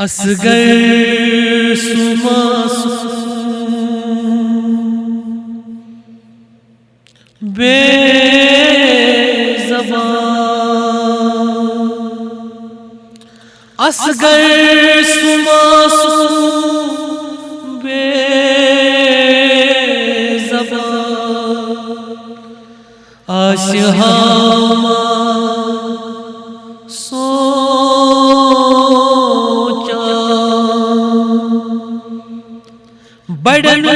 اصغر سماسو بے زبان، اصغر سماسو بے زبان، آشہاما بڑن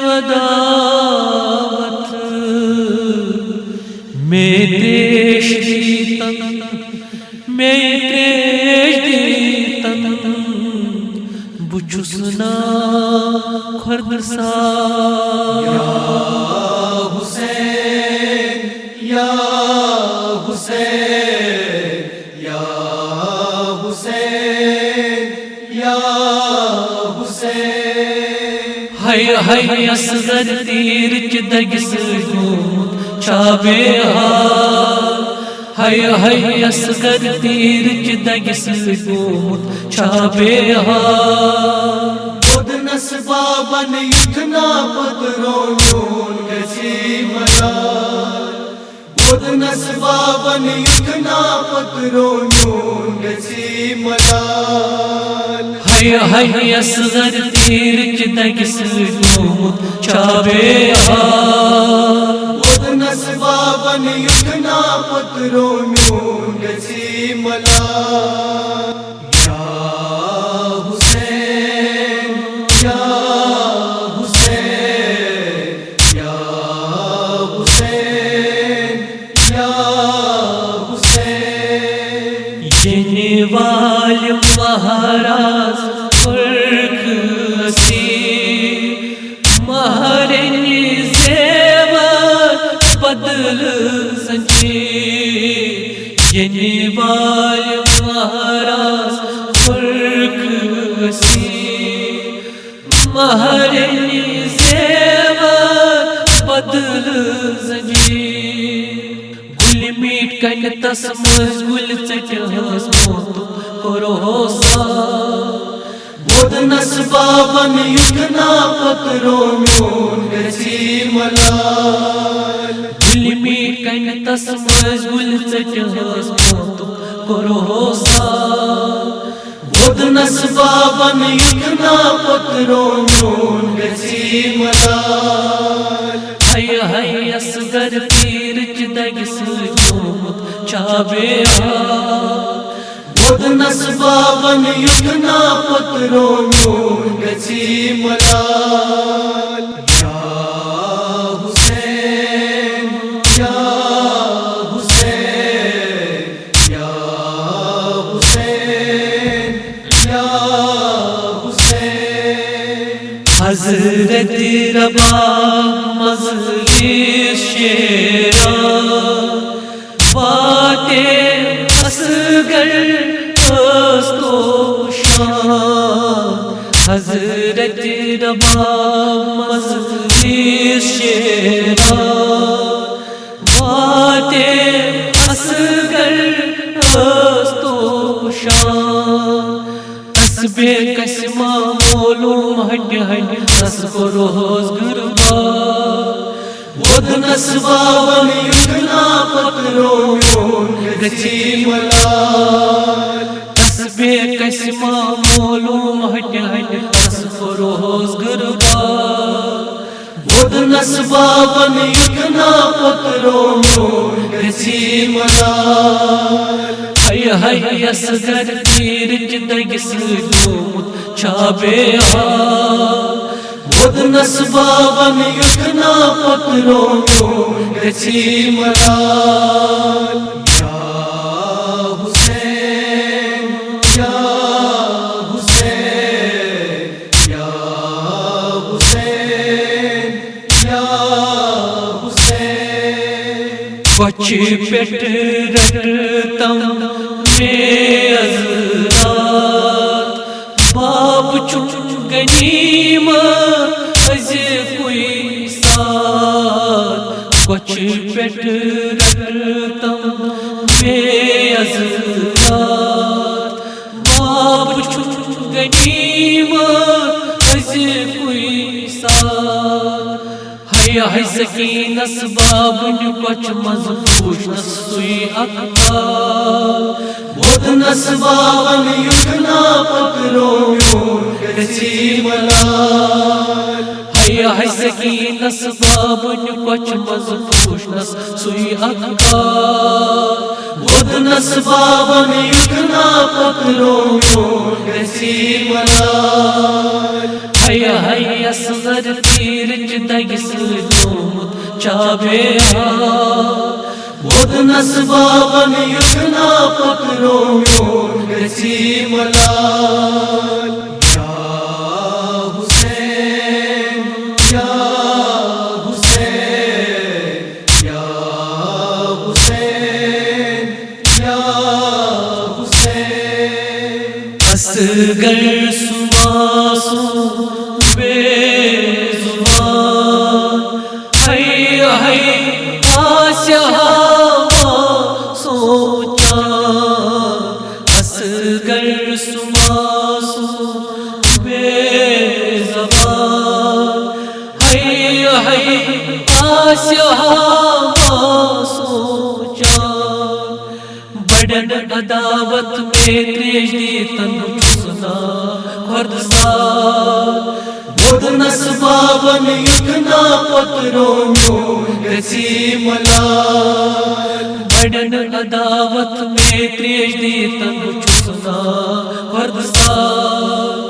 عداوت میں تریش دیتن بچسنا خرد سا یا حسین یا حسین یا حسین یا حسین، ہائے ہائے اصغر تیر چدگ سجود چابے ہار، ہائے ہائے اصغر تیر چدگ سجود چابے ہار، خود نسبابن یتنا پدروں نون گسی مدار، خود نسبابن یتنا پدروں نون گسی مدار، ہائے ہائے اصغر تیر چدگ سجود چابے ہار، خود نسبابن یتنا پدروں نون گسی مدار، یا حسین یا حسین یا حسین یا حسین، یعنی والی مہاراز فرق اسی مہرنی زیور بدل سنچی، یعنی والی مہاراز فرق اسی مہرنی زیور بدل زنجیر، گل میٹ کن تسمز گل چٹہس موت کرو سا، بود نسبابن یتنا پتروں نون گسی ملال، گل میٹ کن تسمز گل چٹہس موت کرو سا، بود نسبابن یتنا پتروں نون گسی ملال، ہائے ہائے اصغر تیر چدگ سجود چابے ہار، بود نسبابن یتنا پتروں نون گسی ملال، یا حسین یا حسین یا حسین یا حسین، حضرت رباب مجلس شیراں باتے اصغر پستو شان، حضرت رباب مجلس شیراں باتے اصغر پستو شان، کسبے کسمہ معلوم ہٹ ہٹ اس کو روز گربار، بود نسبابن یتنا پتروں نون گسی ملال، کسبے کسمہ معلوم ہٹ ہٹ اس کو روز گربار، بود نسبابن یتنا پتروں نون گسی ملال، ہائے ہائے اصغر تیر چدگ سجود چابے ہار، بود نسبابن یتنا پتروں نون گسی ملال، یا حسین یا حسین یا حسین یا حسین، کچھ پیٹ رٹتم میں حضرات باپ چون غنیمت از کوئی ساتھ، کچھ پیٹ رٹتم میں حضرات باب چھُ غنیمت أزیُکُے ساتھ ہے سکینس بابن کۄچھ منٛز بوٗزنس سُے اخبار وودنس بابن یُتھنا پکرو میون گژھی ملال ہے سکینس بابن کۄچھ منٛز بوٗزنس سُے اخبار وودنس بابن یُتھنا پکرو میون گژھی ملال ہے اصغر تیرٕچ دگہِ سۭتۍ گوٚمُت چابیار وودنس بابن یُتھنا پکرو میون گژھی ملال یا حسین یا حسین یا حسین یا حسین اصغر معصوم بے زبان ہے آسیا سوچا اصغر معصوم بے زبان ہے آسیا سوچا بڑن عداوت میں تریش تن چھسنا خردسار وودنس بابن یُتھنا پکرو میون گژھی ملال بڑن عداوت میں تریش تن چھسنا خردسار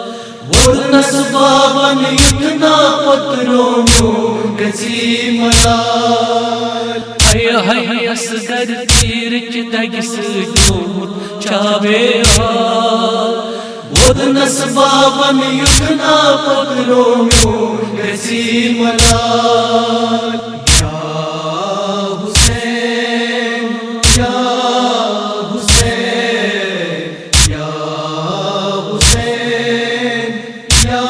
وودنس بابن یُتھنا پکرو میون گژھی ملال ہے اصغر تیرٕچ دگہِ سۭتۍ گوٚمُت چابیار وودنس بابن یُتھنا پکرو میون گژھی ملال یا حسین یا حسین یا حسین یا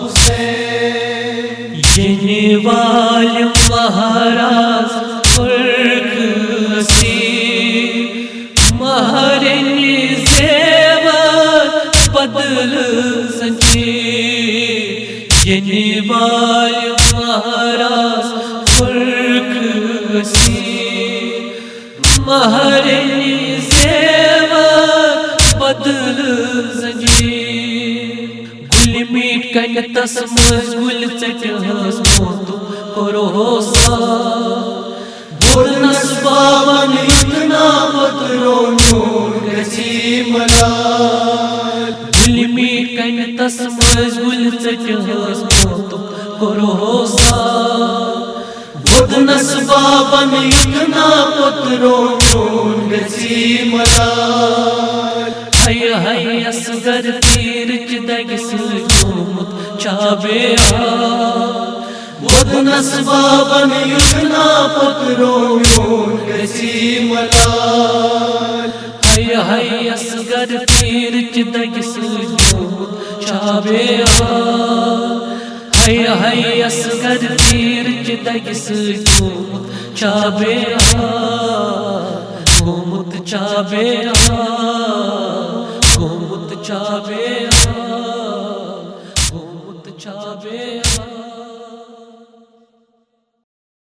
حسین یِنہٕ والہِ مہراز پرکھسی مہرنہِ زیور بدل سنجے یِنہٕ والہِ مہراز پرکھسی مہرنہِ زیور بدل سنجے گُلہِ میٖٹھۍ کنہِ تس منٛز گُلہِ ژٔٹہَس موتُک کوٚرہوسا وودنس بابن یُتھنا پکرو میون گژھی ملال گُلہِ میٖٹھۍ کنہِ تس منٛز گُلہِ ژٔٹہَس موتُک کوٚرہوسا وودنس بابن یُتھنا پکرو میون گژھی ملال ہے اصغر تیرٕچ دگہِ سۭتۍ گوٚمُت چابیار وودنس بابن یُتھنا پکرو میون گژھی ملال ہے اصغر تیرٕچ دگہِ سۭتۍ گوٚمُت چابیار ہے اصغر تیرٕچ دگہِ سۭتۍ گوٚمُت چابیار گوٚمُت چابیار گوٚمُت چابیار